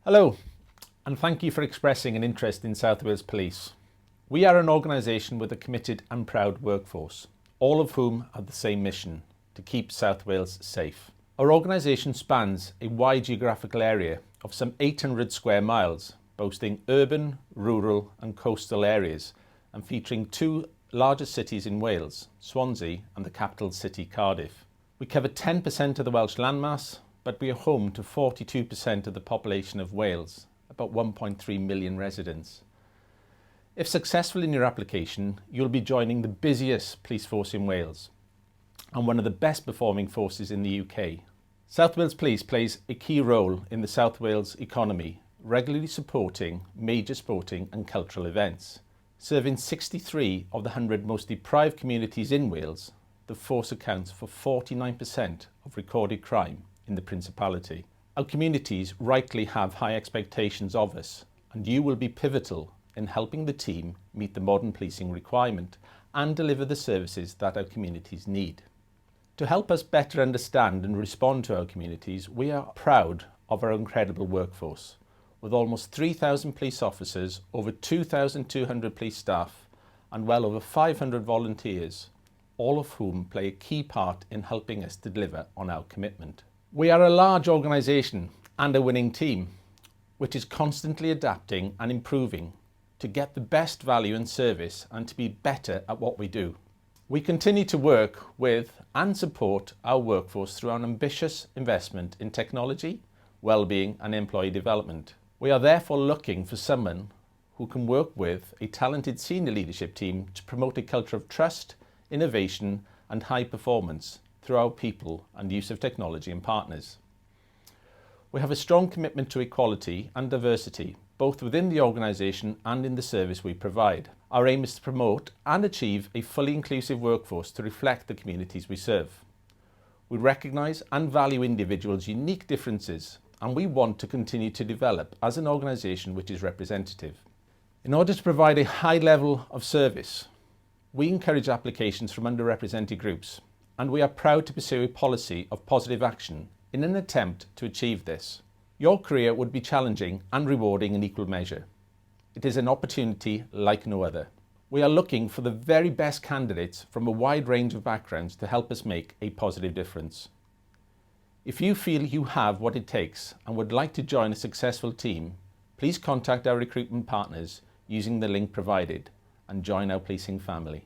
Hello, and thank you for expressing an interest in South Wales Police. We are an organisation with a committed and proud workforce, all of whom have the same mission, to keep South Wales safe. Our organisation spans a wide geographical area of some 800 square miles, boasting urban, rural and coastal areas, and featuring two largest cities in Wales, Swansea and the capital city Cardiff. We cover 10% of the Welsh landmass, but we are home to 42% of the population of Wales, about 1.3 million residents. If successful in your application, you'll be joining the busiest police force in Wales and one of the best performing forces in the UK. South Wales Police plays a key role in the South Wales economy, regularly supporting major sporting and cultural events. Serving 63 of the 100 most deprived communities in Wales, the force accounts for 49% of recorded crime in the Principality. Our communities rightly have high expectations of us, and you will be pivotal in helping the team meet the modern policing requirement and deliver the services that our communities need. To help us better understand and respond to our communities, we are proud of our incredible workforce, with almost 3,000 police officers, over 2,200 police staff, and well over 500 volunteers, all of whom play a key part in helping us to deliver on our commitment. We are a large organisation and a winning team, which is constantly adapting and improving to get the best value and service and to be better at what we do. We continue to work with and support our workforce through an ambitious investment in technology, well-being and employee development. We are therefore looking for someone who can work with a talented senior leadership team to promote a culture of trust, innovation and high performance through our people and use of technology and partners. We have a strong commitment to equality and diversity, both within the organisation and in the service we provide. Our aim is to promote and achieve a fully inclusive workforce to reflect the communities we serve. We recognise and value individuals' unique differences, and we want to continue to develop as an organisation which is representative. In order to provide a high level of service, we encourage applications from underrepresented groups, and we are proud to pursue a policy of positive action in an attempt to achieve this. Your career would be challenging and rewarding in equal measure. It is an opportunity like no other. We are looking for the very best candidates from a wide range of backgrounds to help us make a positive difference. If you feel you have what it takes and would like to join a successful team, please contact our recruitment partners using the link provided and join our policing family.